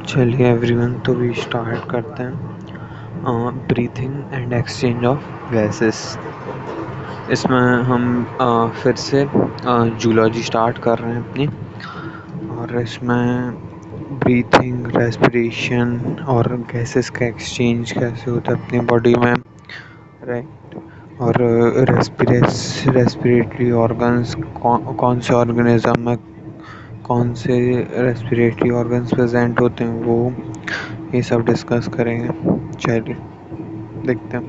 चलिए एवरीवन, तो भी स्टार्ट करते हैं breathing and exchange of gases. इसमें हम फिर से जूलॉजी स्टार्ट कर रहे हैं अपनी, और इसमें ब्रीथिंग, रेस्पिरेशन और गैसेस का एक्सचेंज कैसे होता है अपनी बॉडी में, राइट। और रेस्पिरेटरी ऑर्गन्स, कौन से ऑर्गेनिज्म में कौन से रेस्पिरेटरी ऑर्गन्स प्रेजेंट होते हैं, वो ये सब डिस्कस करेंगे। चलिए देखते हैं।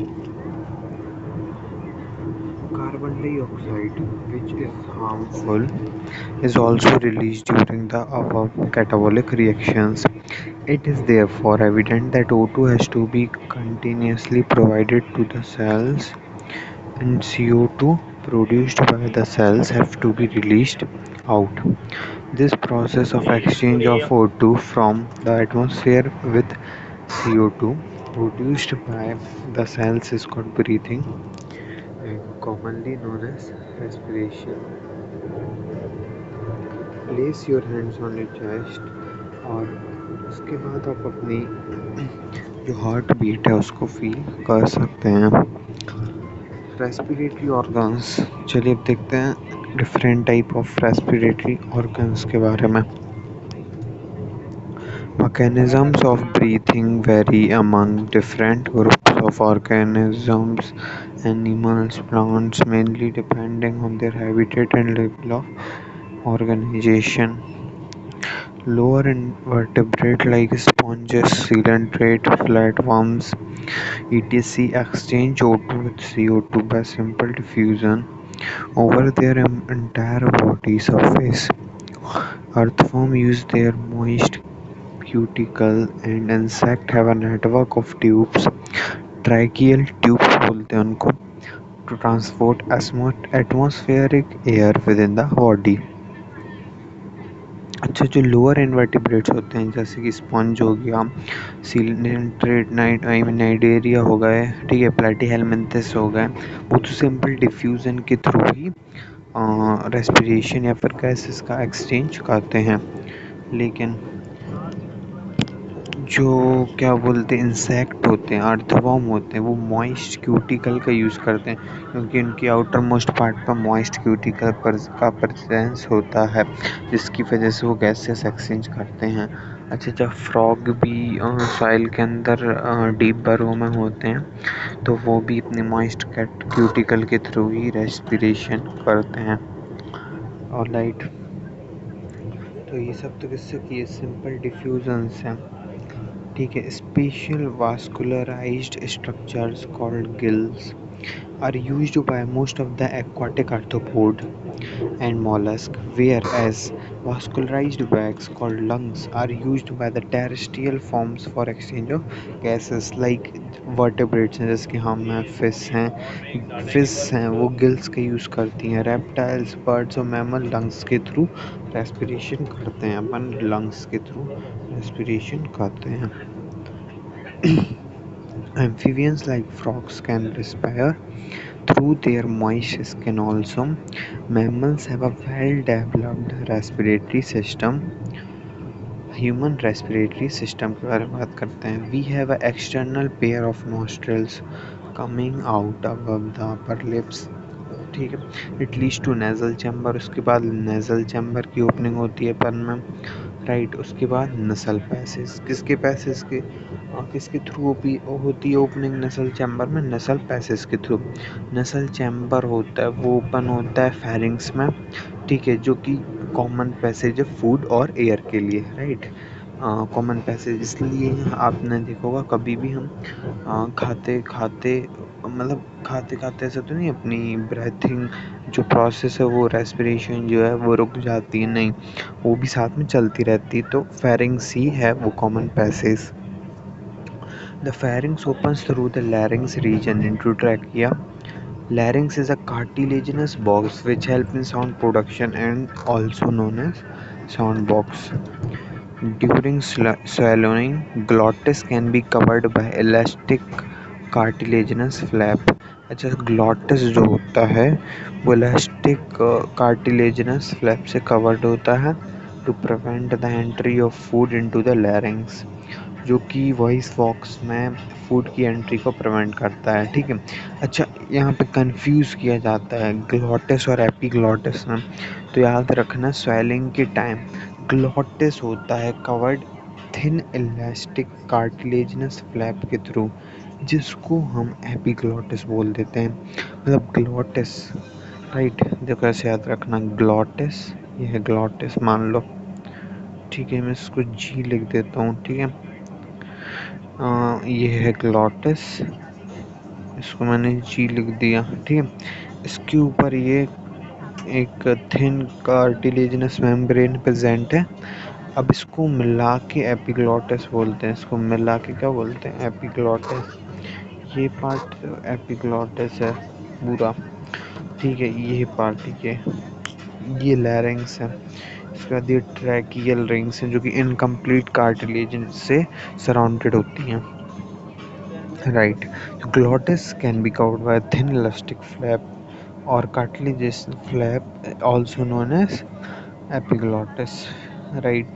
Carbon dioxide, which is harmful, is also released during the above catabolic reactions. It is therefore evident that O2 has to be continuously provided to the cells, and CO2 produced by the cells have to be released out. This process of exchange of O2 from the atmosphere with CO2 produced by the cells is called breathing, and commonly known as respiration. Place your hands on your chest, और उसके बाद आप अपनी जो heart beat है उसको feel कर सकते हैं। रेस्पिरेटरी ऑर्गन्स, चलिए अब देखते हैं different type of respiratory organs के बारे में। Mechanisms of breathing vary among different groups of organisms, animals, plants, mainly depending on their habitat and level of organization. Lower invertebrate like sponges, coelacanth, flatworms, etc. exchange O2 with CO2 by simple diffusion over their entire body surface. Earthworms use their moist cuticle, and insects have a network of tubes, tracheal tubes बोलते हैं उनको, to transport atmospheric air within the body. अच्छा, जो lower invertebrates होते हैं जैसे कि sponge हो गया, नाइडेरिया हो गए, ठीक है, प्लेटीहेलमिंथस हो गए, वो तो सिंपल डिफ्यूजन के थ्रू ही रेस्पिरेशन या फिर गैसेस का एक्सचेंज करते हैं। लेकिन जो क्या बोलते हैं इंसेक्ट होते हैं, अर्थवर्म होते हैं, वो मॉइस्ट क्यूटिकल का यूज़ करते हैं, क्योंकि उनकी आउटर मोस्ट पार्ट पर मॉइस्ट क्यूटिकल का प्रेजेंस होता है, जिसकी वजह से वो गैसेस एक्सचेंज करते हैं। अच्छा, जब फ्रॉग भी सॉइल के अंदर डीप बरो में होते हैं, तो वो भी अपने मॉइस्ट क्यूटिकल के थ्रू ही रेस्पिरेशन करते हैं। और लाइट, तो ये सब तो किससे किए, सिंपल डिफ्यूजन्स हैं, ठीक है। Special vascularised structures called gills are used by most of the aquatic arthropod and mollusk, whereas vascularized bags called lungs are used by the terrestrial forms for exchange of gases like vertebrates हैं, जैसे कि हम हैं, fish हैं, वो gills का use करती हैं। रेप्टाइल्स, बर्ड्स और मैमल लंग्स के थ्रू रेस्पिरेशन करते हैं, अपन लंग्स के थ्रू रेस्पिरेशन करते हैं। Amphibians like frogs can respire through their moist skin also. Mammals have a well-developed respiratory system. Human respiratory system के बारे में बात करते हैं. We have an external pair of nostrils coming out above the upper lips. ठीक है, it leads to nasal chamber, उसके बाद नेजल चैम्बर की ओपनिंग होती है पन में, राइट। उसके बाद नसल पैसेज, किसके थ्रू होती है ओपनिंग नसल चैम्बर में, नसल पैसेज के थ्रू। नसल चैम्बर होता है वो ओपन होता है फेरिंग्स में, ठीक है, जो कि कॉमन पैसेज है फूड और एयर के लिए, राइट। कॉमन पैसेज इसलिए आपने देखा होगा, कभी भी हम खाते खाते ऐसा तो नहीं, अपनी ब्रीथिंग जो प्रोसेस है, वो रेस्पिरेशन जो है वो रुक जाती है, नहीं, वो भी साथ में चलती रहती है। तो फेरिंग्स ही है वो common passage. The pharynx opens through the larynx region into trachea. Larynx is a cartilaginous box which helps in sound production and also known as sound box. During swallowing, glottis can be covered by elastic cartilaginous flap. अच्छा, glottis जो होता है वो elastic cartilaginous flap से covered होता है, to prevent the entry of food into the larynx, जो कि वॉइस बॉक्स में फूड की एंट्री को प्रिवेंट करता है। ठीक है। अच्छा, यहाँ पे कंफ्यूज किया जाता है ग्लॉटिस और एपिग्लॉटिस में, तो याद रखना स्वेलिंग के टाइम ग्लॉटिस होता है covered thin elastic cartilaginous flap के थ्रू, जिसको हम एपिग्लॉटिस बोल देते हैं। मतलब ग्लॉटिस, राइट। देखो ऐसे याद रखना, ग्लॉटिस, ये है ग्लॉटिस मान लो। ठीक है, मैं इसको जी लिख देता हूँ। ठीक है, ये है ग्लॉटिस, इसको मैंने जी लिख दिया। ठीक है, इसके ऊपर ये एक थिन कार्टिलेजिनस मेम्ब्रेन प्रेजेंट है। अब इसको मिला के एपिग्लॉटिस बोलते हैं, इसको मिला के क्या बोलते हैं, एपिग्लॉटिस। ये पार्ट एपिग्लॉटिस है पूरा। ठीक है, ये पार्ट, ठीक है, ये लैरिंग्स है। इसके बाद ये ट्रैकियल रिंग्स हैं जो कि इनकम्प्लीट कार्टिलेज से सराउंडेड होती हैं। Right. So glottis can be covered by a thin elastic flap or cartilaginous flap, also known as epiglottis. Right.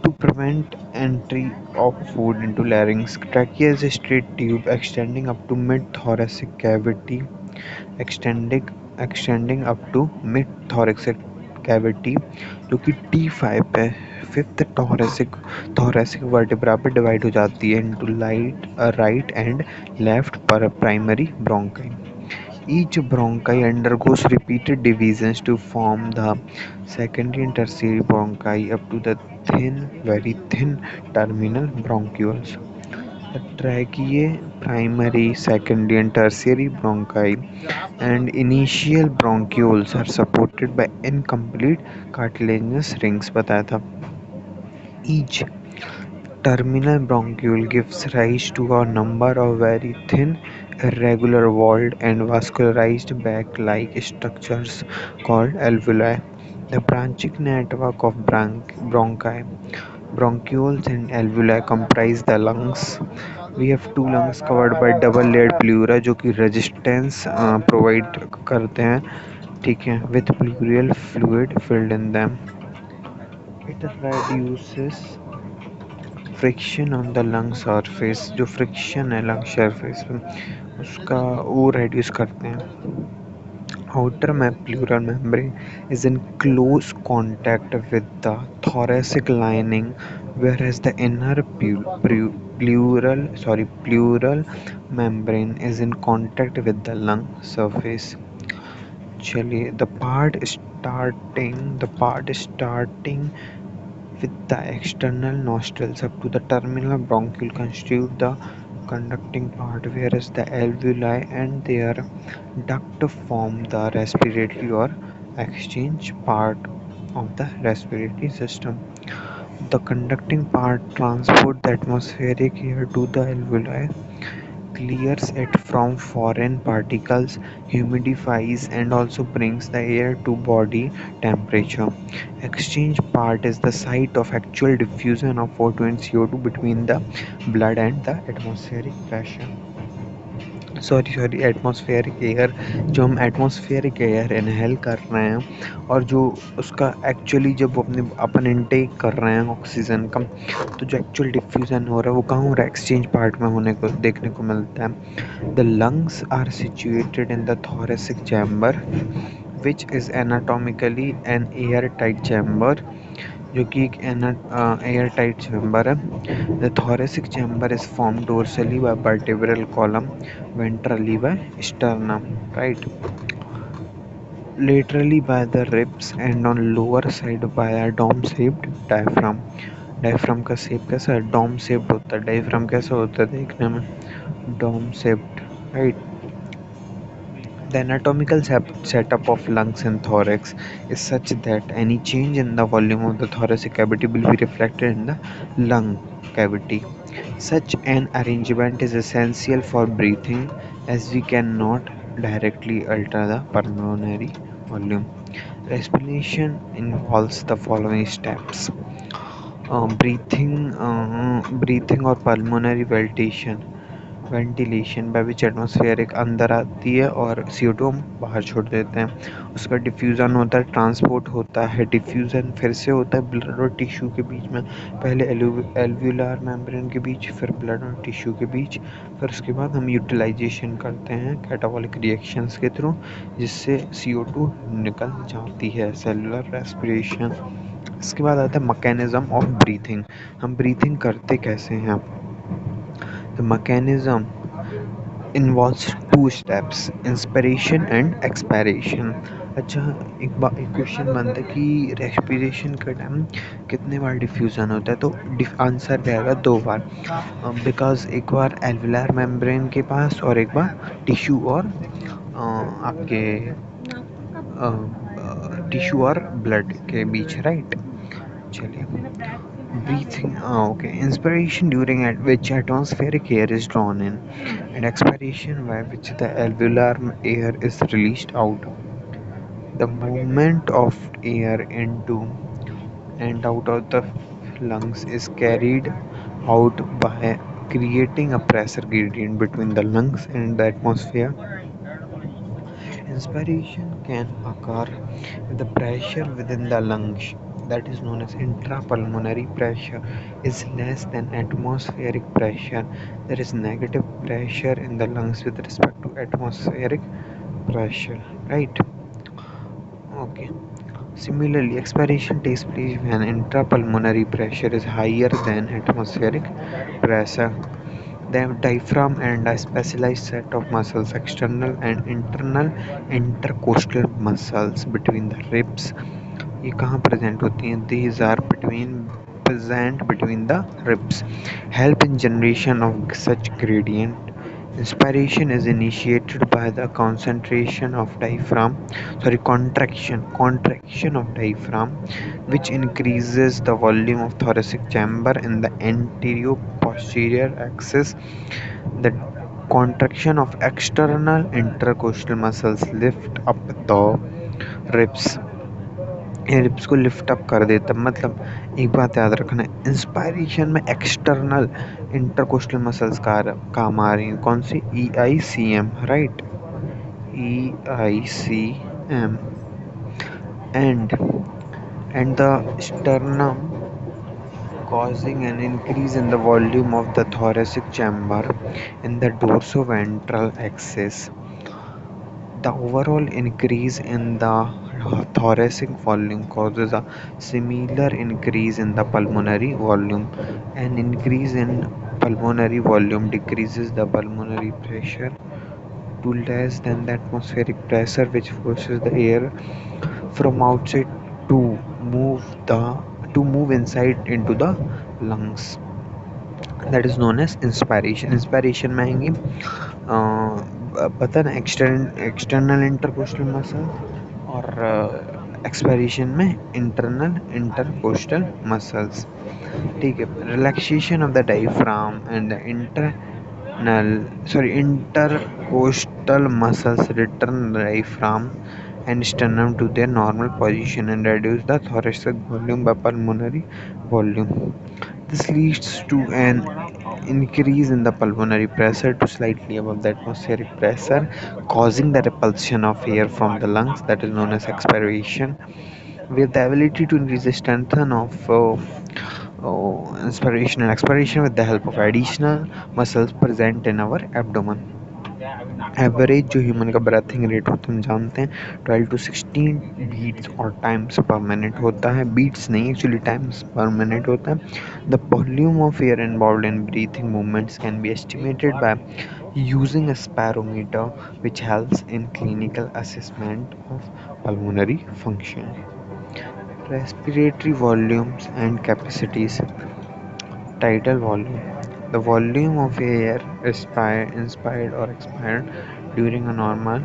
To prevent entry of food into larynx, trachea is a straight tube extending up to mid-thoracic cavity, extending extending up to mid-thoracic cavity, जो कि T5 पे fifth thoracic vertebra पे divide हो जाती है into right and left पर primary bronchi. Each bronchi undergoes repeated divisions to form the secondary and tertiary bronchi up to the very thin terminal bronchioles. The tracheae, primary, secondary and tertiary bronchi and initial bronchioles are supported by incomplete cartilaginous rings, बताया था। Each terminal bronchiole gives rise to a number of very thin, irregular walled and vascularized bag-like structures called alveoli. The branching network of bronchi, bronchioles and alveoli comprise the lungs. We have two lungs covered by double layered pleura जो कि resistance provide करते हैं। ठीक है, with pleural fluid filled in them. It reduces friction on the lung surface, जो friction है lung surface पे उसका वो रेड्यूस करते हैं। आउटर में pleural membrane is in close contact with the thoracic lining, whereas the inner pleural membrane is in contact with the lung surface. चलिए, the part starting with the external nostrils up to the terminal bronchiole constitute the conducting part, whereas the alveoli and their duct form the respiratory or exchange part of the respiratory system. The conducting part transports the atmospheric air to the alveoli, clears it from foreign particles, humidifies and also brings the air to body temperature. Exchange part is the site of actual diffusion of O2 and CO2 between the blood and the atmospheric pressure. Sorry atmospheric air, जो हम atmospheric air inhale कर रहे हैं और जो उसका actually जब अपन intake कर रहे हैं ऑक्सीजन का, तो जो एक्चुअल डिफ्यूज़न हो रहा है वो कहाँ हो रहा है, एक्सचेंज पार्ट में होने को देखने को मिलता है। The lungs are situated in the thoracic chamber which is anatomically an air tight chamber, जो कि एक एयर टाइट चैम्बर है। The thoracic chamber is formed dorsally by vertebral column, ventrally by sternum, right? Laterally by the ribs and on lower side by a dome-shaped diaphragm. Diaphragm का shape कैसा है, dome shaped होता है। Diaphragm कैसा होता है देखने में, dome shaped, right. The anatomical setup of lungs and thorax is such that any change in the volume of the thoracic cavity will be reflected in the lung cavity. Such an arrangement is essential for breathing, as we cannot directly alter the pulmonary volume. Respiration involves the following steps: breathing or pulmonary ventilation. Ventilation by which atmosphere एक अंदर आती है और CO2 हम बाहर छोड़ देते हैं। उसका डिफ्यूज़न होता है, ट्रांसपोर्ट होता है, डिफ्यूज़न फिर से होता है ब्लड और टिश्यू के बीच में, पहले एल्व्यूलर मेम्ब्रेन के बीच, फिर ब्लड और टिश्यू के बीच, फिर उसके बाद हम यूटिलाइजेशन करते हैं कैटाबॉलिक रिएक्शंस के थ्रू, जिससे CO2 निकल जाती है, सेलुलर रेस्पिरेशन। इसके बाद आता है मैकेनिज्म ऑफ ब्रीथिंग। हम ब्रीथिंग करते कैसे हैं? The mechanism involves two steps, inspiration and expiration। अच्छा, एक क्वेश्चन बनता है कि रेस्पिरेशन का टाइम कितने बार डिफ्यूज़न होता है, तो आंसर क्या आएगा? 2 बार, बिकॉज एक बार एल्वुलर मेम्ब्रेन के पास और एक बार टिश्यू और आपके टिश्यू और ब्लड के बीच, राइट। चलिए, breathing, okay, inspiration during at which atmospheric air is drawn in, and expiration by which the alveolar air is released out. The movement of air into and out of the lungs is carried out by creating a pressure gradient between the lungs and the atmosphere. Inspiration can occur if the pressure within the lungs, that is known as intrapulmonary pressure, is less than atmospheric pressure. There is negative pressure in the lungs with respect to atmospheric pressure, right? Okay. Similarly, expiration takes place when intrapulmonary pressure is higher than atmospheric pressure. The diaphragm and a specialized set of muscles, external and internal intercostal muscles between the ribs, ये कहाँ present होती हैं? These are present between the ribs, help in generation of such gradient. Inspiration is initiated by the contraction of diaphragm, which increases the volume of thoracic chamber in the anterior posterior axis. The contraction of external intercostal muscles lift up the ribs, ribs को lift up कर देता। मतलब एक बात याद रखना, inspiration में external intercostal muscles काम आ रही हैं, कौन सी? EICM, right, EICM, and the sternum causing an increase in the volume of the thoracic chamber in the dorsoventral axis. The overall increase in the thoracic volume causes a similar increase in the pulmonary volume. An increase in pulmonary volume decreases the pulmonary pressure to less than the atmospheric pressure, which forces the air from outside to move inside into the lungs. That is known as inspiration. Inspiration में आएंगे, पता ना, external intercostal muscle, और expiration में internal intercostal muscles. ठीक है, relaxation of the diaphragm and the intercostal muscles return the diaphragm and sternum to their normal position and reduce the thoracic volume by pulmonary volume. This leads to an increase in the pulmonary pressure to slightly above the atmospheric pressure, causing the repulsion of air from the lungs, that is known as expiration. We have the ability to increase the strength of inspiration and expiration with the help of additional muscles present in our abdomen. Average जो human का breathing rate होता है हम जानते हैं 12 to 16 beats और times पर minute होता है। बीट्स नहीं, एक्चुअली टाइम्स पर मिनट होता है। The volume of air involved in breathing movements can be estimated by using a spirometer, which helps in clinical assessment of pulmonary function. Respiratory volumes and capacities. Tidal volume: the volume of air inspired or expired during a normal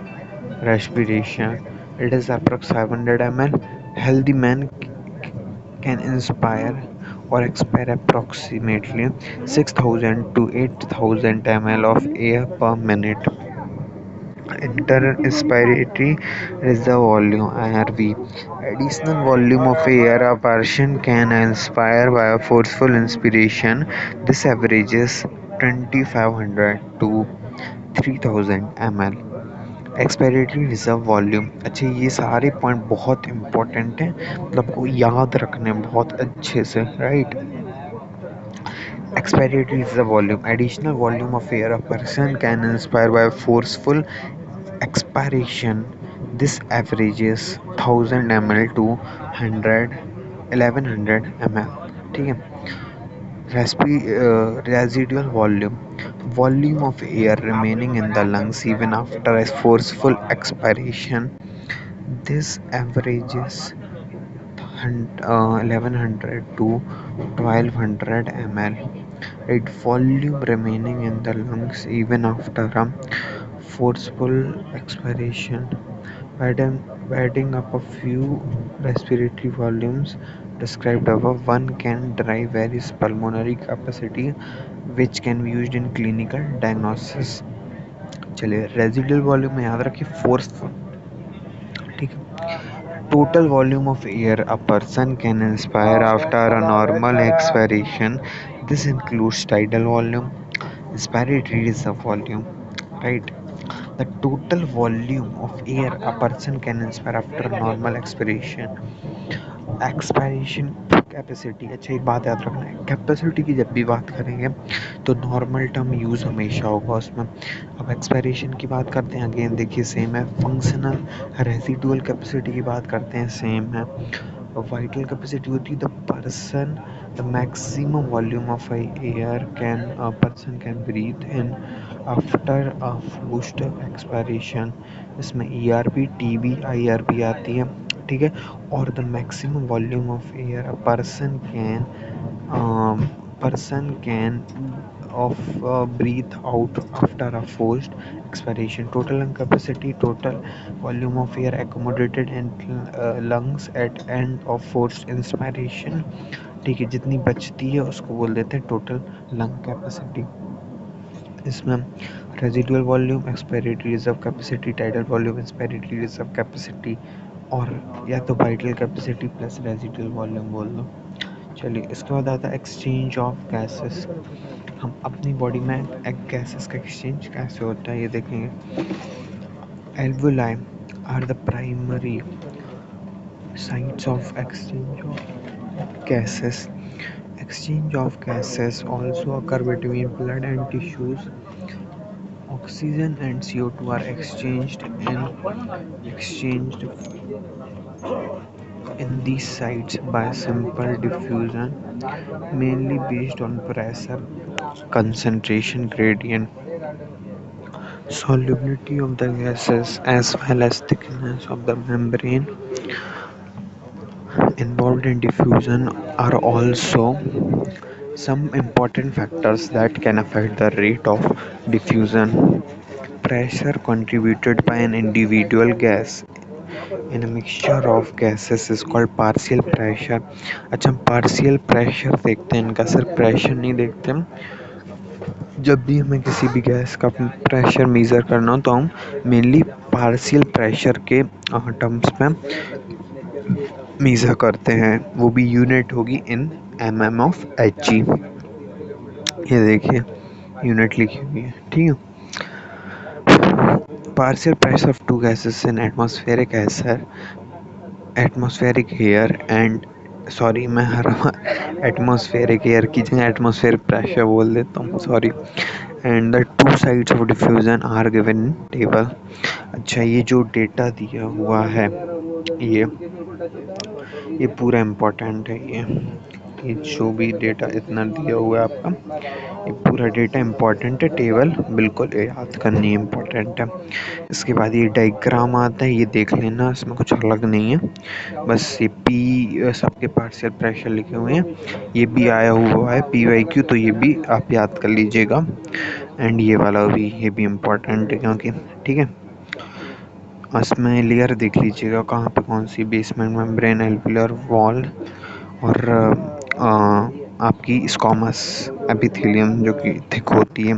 respiration. It is approx 500 ml. Healthy man can inspire or expire approximately 6,000 to 8,000 ml of air per minute. Inter-inspiratory reserve volume (IRV): additional volume of air a person can inspire by a forceful inspiration. This averages 2500 to 3000 ml। Expiratory reserve volume. अच्छा, ये सारे point बहुत important हैं, मतलब को याद रखने बहुत अच्छे से, right. Expiratory reserve volume, additional volume of air a person can inspire by forceful expiration. This averages 1000 ml to 100 1100 ml। ठीक है। Residual volume, volume of air remaining in the lungs even after a forceful expiration. This averages 1100 to 1200 ml, right? Volume remaining in the lungs even after a forceful expiration. Adding up a few respiratory volumes described above, one can derive various pulmonary capacity which can be used in clinical diagnosis। चलिए, residual volume में याद रखिए forceful, ठीक है। Total volume of air a person can inspire after a normal expiration, this includes tidal volume, inspiratory reserve volume, right? The total volume of air a person can inspire after normal expiration, expiration capacity. अच्छा, एक बात याद रखना है, capacity की जब भी बात करेंगे तो नॉर्मल टर्म यूज़ हमेशा होगा उसमें। अब एक्सपायरेशन की बात करते हैं, अगेन देखिए सेम है। फंक्शनल रेसिडुअल कैपेसिटी की बात करते हैं, सेम है। वाइटल कैपेसिटी होती है the person, the maximum volume of air can person can breathe in after a forced expiration. इसमें E R P, T B, I R P आती है, ठीक है। और the maximum volume of air a person can of breathe out after a forced expiration। total lung capacity, total volume of air accommodated in lungs at end of forced inspiration, ठीक है। जितनी बचती है उसको बोल देते हैं टोटल लंग कैपेसिटी। इसमें residual volume, expiratory reserve capacity, tidal volume, expiratory reserve capacity, और या तो vital capacity plus residual volume बोल दो। चलिए, इसके बाद आता है एक्सचेंज ऑफ गैसेस। हम अपनी बॉडी में गैसेस का एक्सचेंज कैसे होता है ये देखेंगे। Alveoli are the primary sites of exchange of gases। Exchange of gases also occur between blood and tissues। Oxygen and CO2 are exchanged in these sites by simple diffusion, mainly based on pressure concentration gradient, solubility of the gases, as well as thickness of the membrane involved in diffusion are also some important factors that can affect the rate of diffusion। Pressure contributed by an individual gas in a mixture of gases is called partial pressure। अच्छा, हम partial pressure देखते हैं, इनका सिर्फ pressure नहीं देखते हम। जब भी हमें किसी भी गैस का प्रेशर मेज़र करना हो तो हम मेनली पार्शियल प्रेशर के टर्म्स में मेज़र करते हैं, वो भी यूनिट होगी in mm of H G. ये देखिए यूनिट लिखी हुई है, ठीक है। Partial pressure of two gases in atmospheric air and, sorry मैं हर एटमॉस्फेरिक एयर की जगह एटमॉस्फेरिक प्रेशर बोल देता हूँ, sorry. And the two sides of diffusion are given in table. अच्छा, ये जो डेटा दिया हुआ है ये पूरा इम्पोर्टेंट है। ये जो भी डेटा इतना दिया हुआ है आपका, ये पूरा डेटा इम्पोर्टेंट है, टेबल बिल्कुल याद करनी इम्पोर्टेंट है। इसके बाद ये डायग्राम आता है, ये देख लेना, इसमें कुछ अलग नहीं है, बस ये पी सबके पार्शियल प्रेशर लिखे हुए हैं, ये भी आया हुआ है पी वाई क्यू, तो ये भी आप याद कर लीजिएगा। एंड ये वाला भी, ये भी इम्पोर्टेंट है क्योंकि, ठीक है। इसमें लेयर देख लीजिएगा कहाँ पे कौन सी, बेसमेंट मेम्ब्रेन, एल्वुलर वॉल, और आपकी स्क्वामस एपिथेलियम जो कि थिक होती है।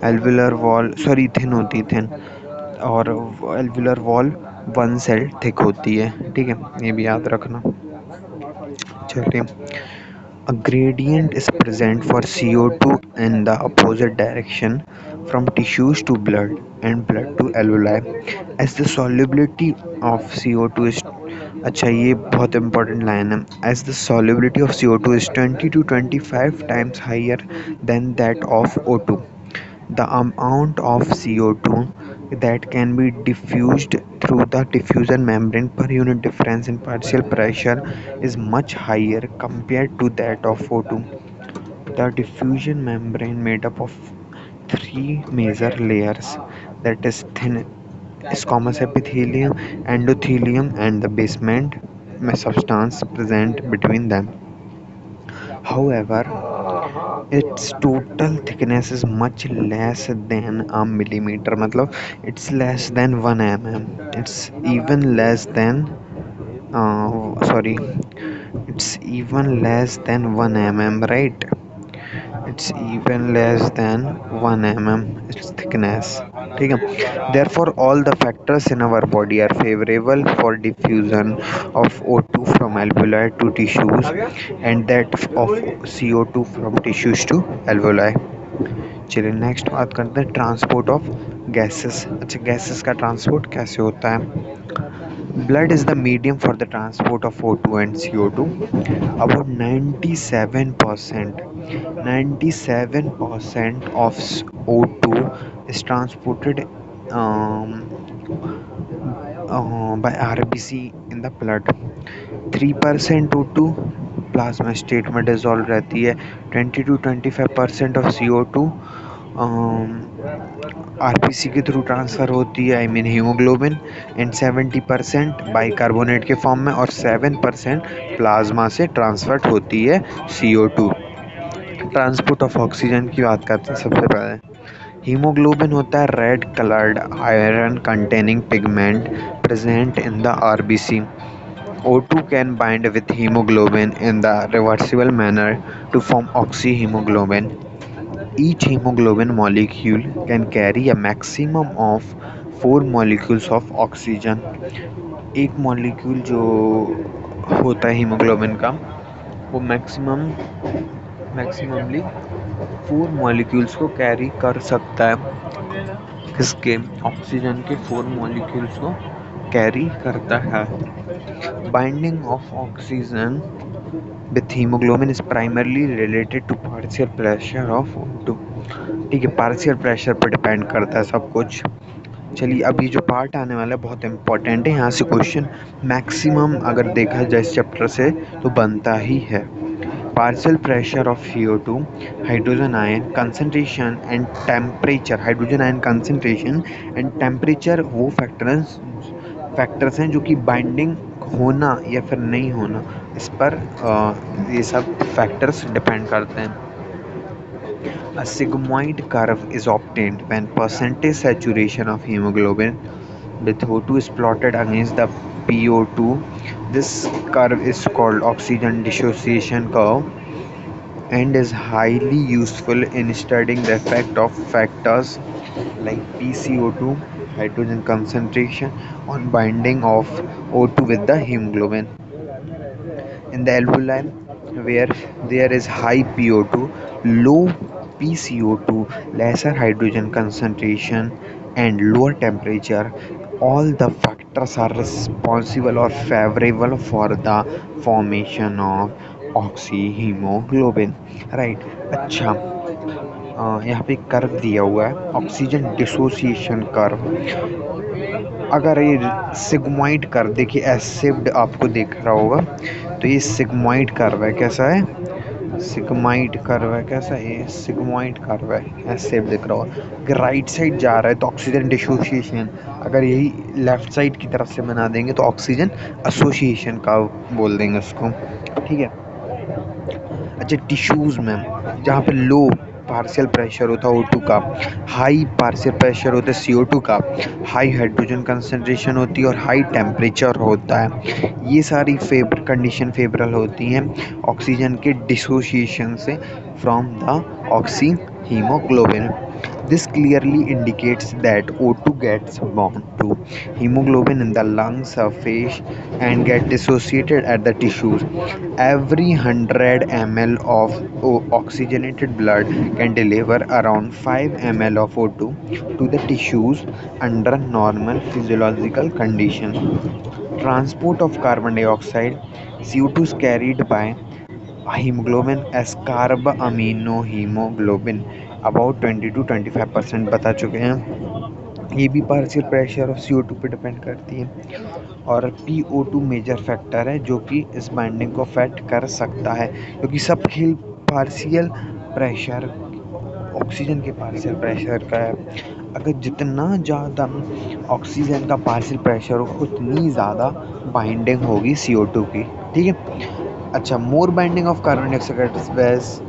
एल्वुलर वॉल, सॉरी थिन होती है, थिन, और alveolar wall one cell thick होती है, ठीक है। ये भी याद रखना। चलिए, A gradient is present for CO2 in the opposite direction from tissues to blood and blood to alveoli. As the solubility of CO2 is अच्छा ये बहुत important line है. As the solubility of CO2 is 20 to 25 times higher than that of O2, the amount of CO2 that can be diffused through the diffusion membrane per unit difference in partial pressure is much higher compared to that of O2. The diffusion membrane made up of three major layers, that is thin squamous epithelium, endothelium and the basement substance present between them. However, its total thickness is much less than a millimeter. मतलब it's less than 1 mm. It's even less than sorry, it's even less than 1 mm, right? It's even less than 1 mm its thickness. ठीक है. Therefore, all the factors in our body are favorable for diffusion of O2 from alveoli to tissues and that of CO2 from tissues to alveoli. चलिए next बात करते हैं transport of gases. अच्छा, gases का transport कैसे होता है? Blood is the medium for the transport of O2 and CO2. About 97% of O2 is transported um, by RBC in the blood. 3% O2 plasma state में dissolve रहती है. 20 to 25% of CO2 RBC के through transfer होती है, I mean haemoglobin, and 70% bicarbonate के form में और 7% plasma से ट्रांसफर्ड होती है CO2. ट्रांसपोर्ट ऑफ ऑक्सीजन की बात करते हैं सबसे पहले. हीमोग्लोबिन होता है red coloured iron containing pigment present in the RBC. O2 can bind with hemoglobin in the reversible manner to form oxyhemoglobin. Each hemoglobin molecule can carry a maximum of 4 molecules of oxygen. एक molecule जो होता है haemoglobin का वो maximally 4 molecules को carry कर सकता है. किसके? ऑक्सीजन के 4 मॉलिक्यूल्स को कैरी करता है. Binding of oxygen with hemoglobin is primarily related to partial pressure of O2. ठीक है, पार्शियल प्रेशर पर डिपेंड करता है सब कुछ. चलिए अभी जो पार्ट आने वाला है बहुत इंपॉर्टेंट है. यहाँ से क्वेश्चन मैक्सिमम अगर देखा जाए इस चैप्टर से तो बनता ही है. Partial pressure of CO2, hydrogen ion concentration and temperature. Hydrogen ion concentration and temperature वो फैक्टर्स हैं जो कि बाइंडिंग होना या फिर नहीं होना इस पर ये सब फैक्टर्स डिपेंड करते हैं. A sigmoid curve is obtained when percentage saturation of hemoglobin with O2 is plotted against the PO2. This curve is called oxygen dissociation curve and is highly useful in studying the effect of factors like PCO2, hydrogen concentration, on binding of O2 with the hemoglobin. In the alveoli, where there is high PO2, low PCO2, lesser hydrogen concentration, and lower temperature, all the factors are responsible or favorable for the formation of oxyhemoglobin. Right? अच्छा, यहाँ पे curve दिया हुआ है oxygen dissociation curve. अगर ये sigmoid curve देखिए acid आपको दिख रहा होगा तो ये सिग्मॉइड कर्व है. कैसा है? सिग्मॉइड कर्व है. कैसा है? ये सिग्मॉइड कर्व है. एसिड दिख रहा होगा. अगर राइट साइड जा रहा है तो ऑक्सीजन डिसोसिएशन, अगर यही लेफ्ट साइड की तरफ से बना देंगे तो ऑक्सीजन एसोसिएशन का बोल देंगे उसको. ठीक है. अच्छा, टिश्यूज़ में जहाँ पे लो पार्शियल प्रेशर होता है O2 का, हाई पार्शियल प्रेशर होता है CO2 का, हाई हाइड्रोजन कंसंट्रेशन होती है और हाई टेम्परेचर होता है, ये सारी कंडीशन फेवरल होती हैं ऑक्सीजन के डिसोसिएशन से from the oxy haemoglobin. This clearly indicates that O2 gets bound to hemoglobin in the lung surface and get dissociated at the tissues. Every 100 ml of oxygenated blood can deliver around 5 ml of O2 to the tissues under normal physiological conditions. Transport of carbon dioxide, CO2 is carried by hemoग्लोबिन as carb amino haemoglobin about 20 to 25% बता चुके हैं। ये भी partial pressure of CO2 पे depend करती है। और PO2 major factor है जो कि इस बाइंडिंग को अफेक्ट कर सकता है, क्योंकि सब खेल पार्शियल प्रेशर ऑक्सीजन के पार्शियल प्रेशर का है। अगर जितना ज़्यादा ऑक्सीजन का पार्शियल प्रेशर हो उतनी ज़्यादा बाइंडिंग होगी CO2 की, ठीक है। अच्छा, more binding of carbon dioxide वेज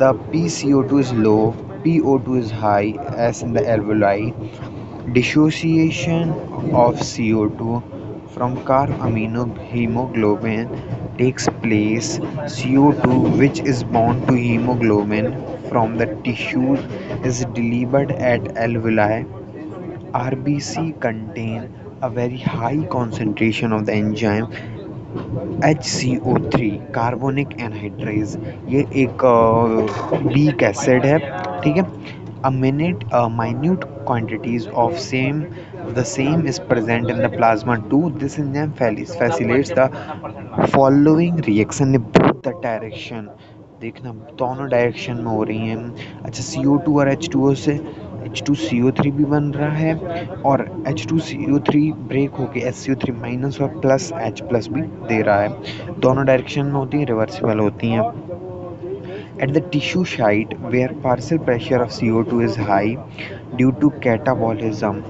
the PCO2 is low, PO2 is high as in the alveoli. Dissociation of CO2 from carb-amino hemoglobin takes place. CO2 which is bound to hemoglobin from the tissues is delivered at alveoli. RBC contain a very high concentration of the enzyme HCO3 carbonic anhydrase. ये एक weak acid है, ठीक है। A minute quantities of the same is present in the plasma too. This enzyme facilitates the following reaction in both the direction। देखना दोनों direction में हो रही हैं। अच्छा, CO2 और H2O से H2CO3 भी बन रहा है और H2CO3 ब्रेक होके SCO3 माइनस और प्लस H प्लस भी दे रहा है। दोनों डायरेक्शन में होती हैं, रिवर्सिबल होती हैं। At the tissue site where partial pressure of CO2 is high due to catabolism,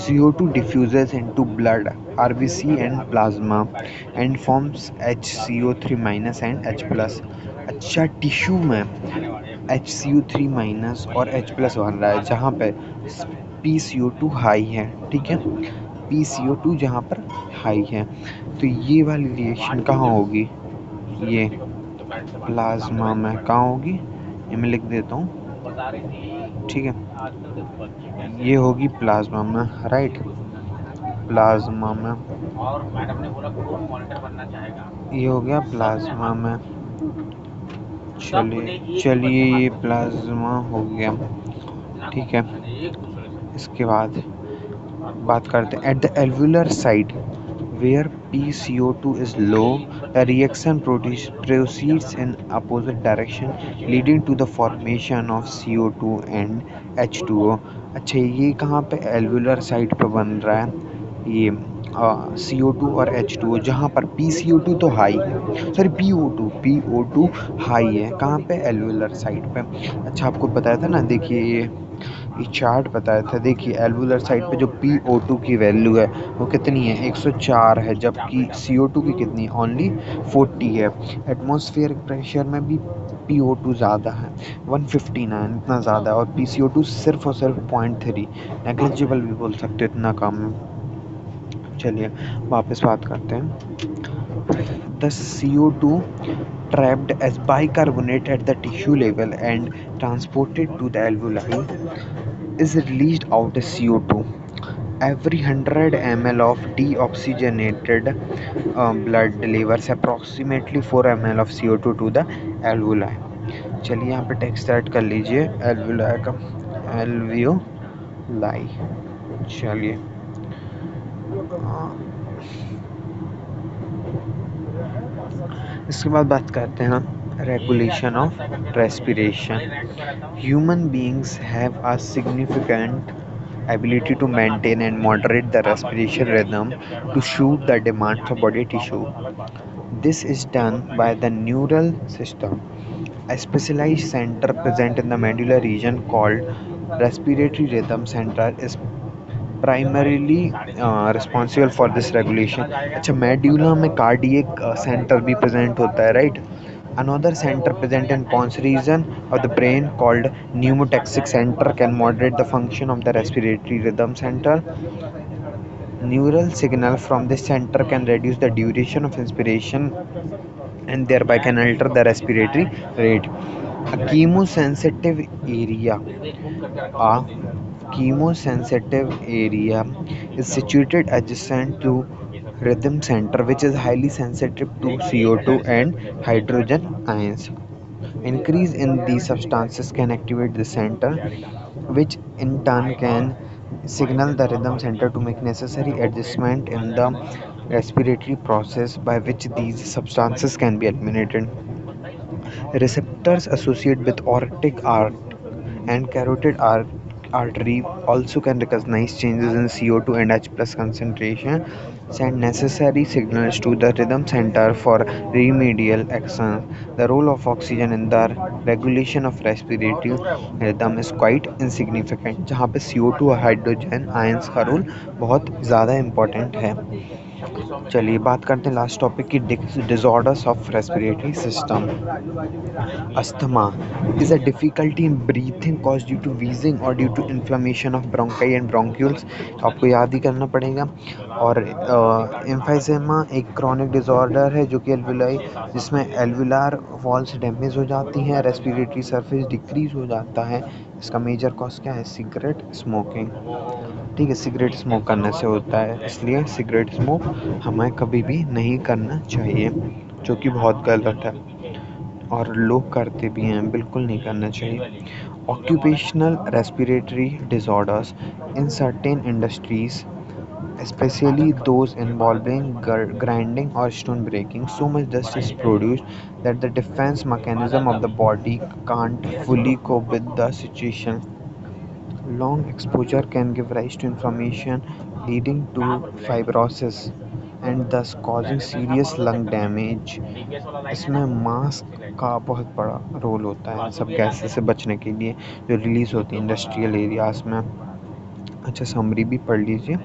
CO2 diffuses into blood, RBC and plasma and forms HCO3 minus and H plus। अच्छा, टिश्यू में HCO3 minus और H plus बन रहा है जहाँ पे PCO2 high है, ठीक है। PCO2 जहाँ पर हाई है, तो ये वाली रिएक्शन कहाँ होगी? ये प्लाज्मा में कहाँ होगी? ये मैं लिख देता हूँ, ठीक है। ये होगी प्लाज्मा में, राइट। प्लाज्मा में ये हो गया प्लाज्मा में। चलिए ये प्लाज्मा हो गया, ठीक है। इसके बाद बात करते हैं at the alveolar site where PCO2 is low, the reaction proceeds in opposite direction, leading to the formation of CO2 and H2O। अच्छा, ये कहाँ पे एल्वुलर साइट पे बन रहा है? ये CO2 और H2O, जहाँ पर PCO2 तो हाई है, सॉरी PO2 हाई है, कहाँ पे? एल्वुलर साइट पे। अच्छा, आपको बताया था ना, देखिए ये चार्ट बताया था। देखिए एल्वुलर साइड पे जो PO2 की वैल्यू है वो कितनी है? 104 है, जबकि CO2 की कितनी? ओनली 40 है। एटमॉस्फेयर प्रेशर में भी PO2 ज़्यादा है, 159, इतना ज़्यादा है। और PCO2 सिर्फ और सिर्फ 0.3, नेग्लिजिबल भी बोल सकते हो, इतना कम है। चलिए वापस बात करते हैं। The CO2 trapped as bicarbonate at the tissue level and transported to the alveoli is released out as CO2. Every 100 ml of deoxygenated blood delivers approximately 4 ml of CO2 to the alveoli। चलिए यहाँ पे text add कर लीजिए alveoli का, alveoli। चलिए इसके बाद बात करते हैं regulation of respiration. Human beings have a significant ability to maintain and moderate the respiration rhythm to suit the demands of body tissue. This is done by the neural system, a specialized center present in the medulla region called respiratory rhythm center is primarily responsible for this regulation। अच्छा, medulla में cardiac centre भी present होता है, right. Another center present in pons region of the brain called pneumotaxic center can moderate the function of the respiratory rhythm center। Neural signal from this center can reduce the duration of inspiration and thereby can alter the respiratory rate। A chemosensitive area. A chemosensitive area is situated adjacent to rhythm center, which is highly sensitive to CO2 and hydrogen ions. Increase in these substances can activate the center, which in turn can signal the rhythm center to make necessary adjustment in the respiratory process by which these substances can be eliminated. Receptors associated with aortic arch and carotid artery also can recognize changes in CO2 and H plus concentration, send necessary signals to the rhythm center for remedial action. The role of oxygen in the regulation of respiratory rhythm is quite insignificant, जहाँ पे CO2 और hydrogen ions का role बहुत ज़्यादा important है. चलिए बात करते हैं लास्ट टॉपिक की, disorders of respiratory system. Asthma is a difficulty in breathing caused due to wheezing or due to inflammation of bronchi and bronchioles. आपको याद ही करना पड़ेगा. और एम्फाइसेमा एक क्रॉनिक डिसऑर्डर है जो कि एल्वुलाई, जिसमें एल्वुलार वॉल्स डैमेज हो जाती हैं, रेस्पिरेटरी सरफेस डिक्रीज हो जाता है. इसका मेजर कॉज क्या है? Cigarette smoking. ठीक है, सिगरेट स्मोक करने से होता है, इसलिए सिगरेट स्मोक हमें कभी भी नहीं करना चाहिए, जो कि बहुत गलत है और लोग करते भी हैं, बिल्कुल नहीं करना चाहिए. Occupational respiratory disorders in certain industries, especially those involving grinding or stone breaking, so much dust is produced that the defense mechanism of the body can't fully cope with the situation. Long exposure can give rise to inflammation, leading to fibrosis and thus causing serious lung damage. इसमें mask का बहुत बड़ा role होता है सब gases से बचने के लिए जो रिलीज होती है इंडस्ट्रियल एरियाज में. अच्छा, समरी भी पढ़ लीजिए,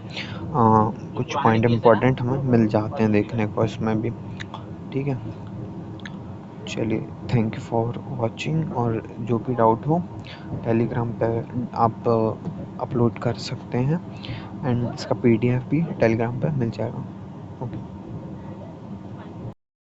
कुछ पॉइंट इम्पोर्टेंट हमें मिल जाते हैं देखने को इसमें भी. ठीक है, चलिए, थैंक यू फॉर वॉचिंग. और जो भी डाउट हो टेलीग्राम पे आप अपलोड कर सकते हैं, एंड इसका PDF भी टेलीग्राम पे मिल जाएगा. ओके.